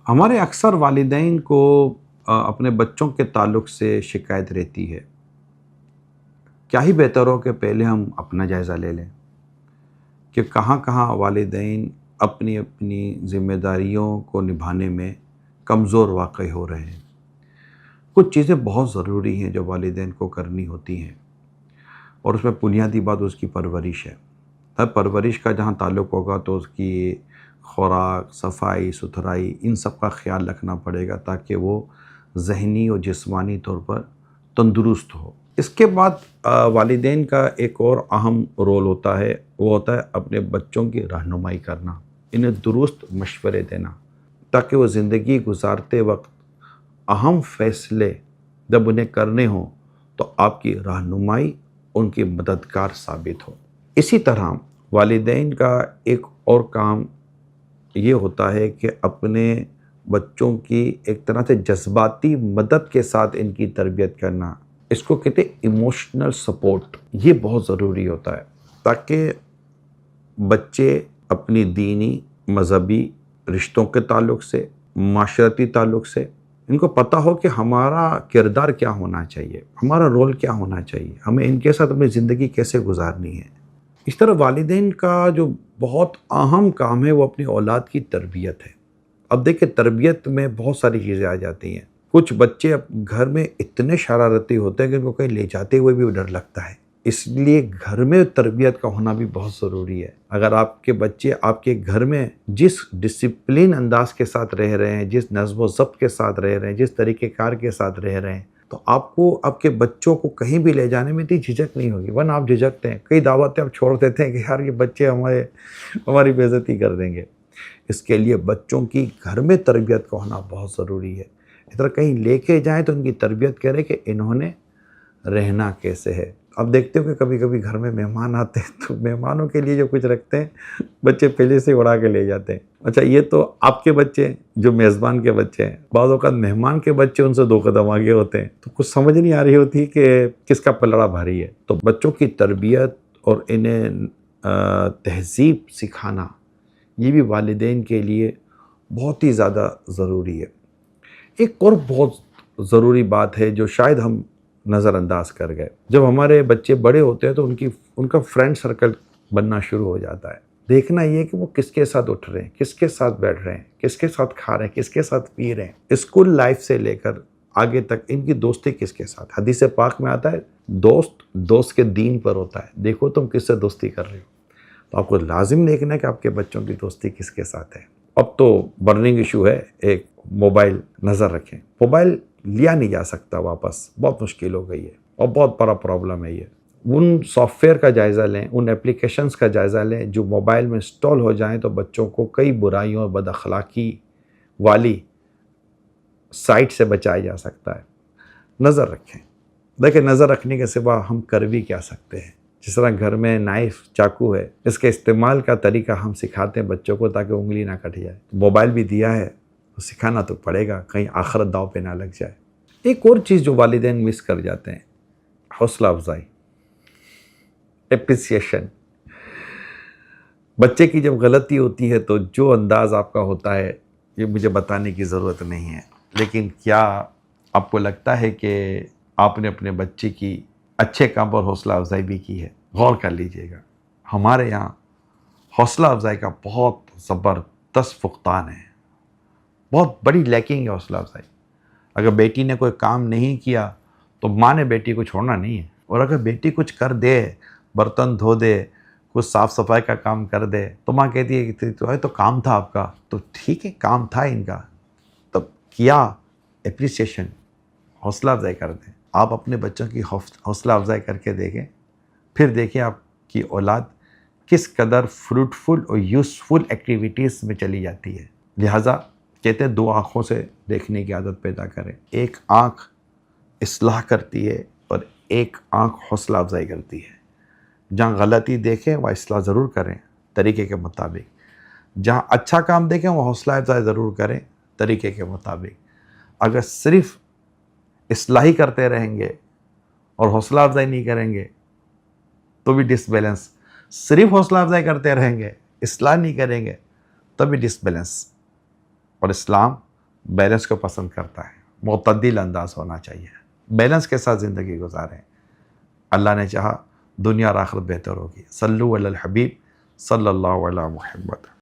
ہمارے اکثر والدین کو اپنے بچوں کے تعلق سے شکایت رہتی ہے۔ کیا ہی بہتر ہو کہ پہلے ہم اپنا جائزہ لے لیں کہ کہاں کہاں والدین اپنی اپنی ذمہ داریوں کو نبھانے میں کمزور واقع ہو رہے ہیں۔ کچھ چیزیں بہت ضروری ہیں جو والدین کو کرنی ہوتی ہیں، اور اس میں بنیادی بات اس کی پرورش ہے۔ ہر پرورش کا جہاں تعلق ہوگا تو اس کی خوراک، صفائی ستھرائی، ان سب کا خیال رکھنا پڑے گا تاکہ وہ ذہنی اور جسمانی طور پر تندرست ہو۔ اس کے بعد والدین کا ایک اور اہم رول ہوتا ہے، وہ ہوتا ہے اپنے بچوں کی رہنمائی کرنا، انہیں درست مشورے دینا تاکہ وہ زندگی گزارتے وقت اہم فیصلے جب انہیں کرنے ہوں تو آپ کی رہنمائی ان کی مددگار ثابت ہو۔ اسی طرح والدین کا ایک اور کام یہ ہوتا ہے کہ اپنے بچوں کی ایک طرح سے جذباتی مدد کے ساتھ ان کی تربیت کرنا، اس کو کہتے ہیں ایموشنل سپورٹ، یہ بہت ضروری ہوتا ہے تاکہ بچے اپنی دینی، مذہبی رشتوں کے تعلق سے، معاشرتی تعلق سے ان کو پتہ ہو کہ ہمارا کردار کیا ہونا چاہیے، ہمارا رول کیا ہونا چاہیے، ہمیں ان کے ساتھ اپنی زندگی کیسے گزارنی ہے۔ اس طرح والدین کا جو بہت اہم کام ہے وہ اپنی اولاد کی تربیت ہے۔ اب دیکھیں، تربیت میں بہت ساری چیزیں آ جاتی ہیں۔ کچھ بچے گھر میں اتنے شرارتی ہوتے ہیں کہ ان کو کہیں لے جاتے ہوئے بھی ڈر لگتا ہے، اس لیے گھر میں تربیت کا ہونا بھی بہت ضروری ہے۔ اگر آپ کے بچے آپ کے گھر میں جس ڈسپلن انداز کے ساتھ رہ رہے ہیں، جس نظم و ضبط کے ساتھ رہ رہے ہیں، جس طریقہ کار کے ساتھ رہ رہے ہیں، تو آپ کو آپ کے بچوں کو کہیں بھی لے جانے میں اتنی جھجک نہیں ہوگی، ورنہ آپ جھجکتے ہیں، کئی دعوتیں آپ چھوڑ دیتے ہیں کہ یار یہ بچے ہماری بے عزتی کر دیں گے۔ اس کے لیے بچوں کی گھر میں تربیت کا ہونا بہت ضروری ہے۔ اس طرح کہیں لے کے جائیں تو ان کی تربیت کریں کہ انہوں نے رہنا کیسے ہے۔ اب دیکھتے ہو کہ کبھی کبھی گھر میں مہمان آتے ہیں تو مہمانوں کے لیے جو کچھ رکھتے ہیں بچے پہلے سے اڑا کے لے جاتے ہیں۔ اچھا، یہ تو آپ کے بچے ہیں جو میزبان کے بچے ہیں، بعض اوقات مہمان کے بچے ان سے 2 قدم آگے ہوتے ہیں، تو کچھ سمجھ نہیں آ رہی ہوتی کہ کس کا پلڑا بھاری ہے۔ تو بچوں کی تربیت اور انہیں تہذیب سکھانا، یہ بھی والدین کے لیے بہت ہی زیادہ ضروری ہے۔ ایک اور بہت ضروری بات ہے جو شاید ہم نظر انداز کر گئے، جب ہمارے بچے بڑے ہوتے ہیں تو ان کا فرینڈ سرکل بننا شروع ہو جاتا ہے۔ دیکھنا یہ کہ وہ کس کے ساتھ اٹھ رہے ہیں، کس کے ساتھ بیٹھ رہے ہیں، کس کے ساتھ کھا رہے ہیں، کس کے ساتھ پی رہے ہیں۔ اسکول لائف سے لے کر آگے تک ان کی دوستی کس کے ساتھ۔ حدیث پاک میں آتا ہے دوست کے دین پر ہوتا ہے، دیکھو تم کس سے دوستی کر رہے ہو۔ تو آپ کو لازم دیکھنا ہے کہ آپ کے بچوں کی دوستی کس کے ساتھ ہے۔ اب تو برننگ ایشو ہے، ایک موبائل نظر رکھیں۔ موبائل لیا نہیں جا سکتا واپس، بہت مشکل ہو گئی ہے اور بہت بڑا پرابلم ہے یہ۔ ان سافٹ ویئر کا جائزہ لیں، ان اپلیکیشنز کا جائزہ لیں جو موبائل میں انسٹال ہو جائیں تو بچوں کو کئی برائیوں اور بد اخلاقی والی سائٹ سے بچایا جا سکتا ہے۔ نظر رکھیں۔ دیکھیں، نظر رکھنے کے سوا ہم کر بھی کیا سکتے ہیں۔ جس طرح گھر میں نائف، چاقو ہے، اس کے استعمال کا طریقہ ہم سکھاتے ہیں بچوں کو تاکہ انگلی نہ کٹ جائے۔ موبائل بھی دیا ہے تو سکھانا تو پڑے گا، کہیں آخرت داؤ پہ نہ لگ جائے۔ ایک اور چیز جو والدین مس کر جاتے ہیں، حوصلہ افزائی، اپریسیشن۔ بچے کی جب غلطی ہوتی ہے تو جو انداز آپ کا ہوتا ہے یہ مجھے بتانے کی ضرورت نہیں ہے، لیکن کیا آپ کو لگتا ہے کہ آپ نے اپنے بچے کی اچھے کام پر حوصلہ افزائی بھی کی ہے؟ غور کر لیجئے گا، ہمارے یہاں حوصلہ افزائی کا بہت زبردست فقدان ہے، بہت بڑی لیکنگ ہے حوصلہ افزائی۔ اگر بیٹی نے کوئی کام نہیں کیا تو ماں نے بیٹی کو چھوڑنا نہیں ہے، اور اگر بیٹی کچھ کر دے، برتن دھو دے، کچھ صاف صفائی کا کام کر دے تو ماں کہتی ہے کہ تو کام تھا آپ کا، تو ٹھیک ہے کام تھا ان کا، تب کیا اپریسیشن، حوصلہ افزائی کر دیں۔ آپ اپنے بچوں کی حوصلہ افزائی کر کے دیکھیں، پھر دیکھیں آپ کی اولاد کس قدر فروٹفل اور یوزفل ایکٹیویٹیز میں چلی جاتی ہے۔ لہٰذا کہتے ہیں 2 آنکھوں سے دیکھنے کی عادت پیدا کریں۔ ایک آنکھ اصلاح کرتی ہے اور ایک آنکھ حوصلہ افزائی کرتی ہے۔ جہاں غلطی دیکھیں وہ اصلاح ضرور کریں طریقے کے مطابق، جہاں اچھا کام دیکھیں وہ حوصلہ افزائی ضرور کریں طریقے کے مطابق۔ اگر صرف اصلاحی کرتے رہیں گے اور حوصلہ افزائی نہیں کریں گے تو بھی ڈس بیلنس، صرف حوصلہ افزائی کرتے رہیں گے، اصلاح نہیں کریں گے تب بھی ڈس بیلنس۔ اور اسلام بیلنس کو پسند کرتا ہے، معتدل انداز ہونا چاہیے، بیلنس کے ساتھ زندگی گزاریں. اللہ نے چاہا دنیا اور آخرت بہتر ہوگی. صلو علی الحبیب صلی اللہ علیہ محمد.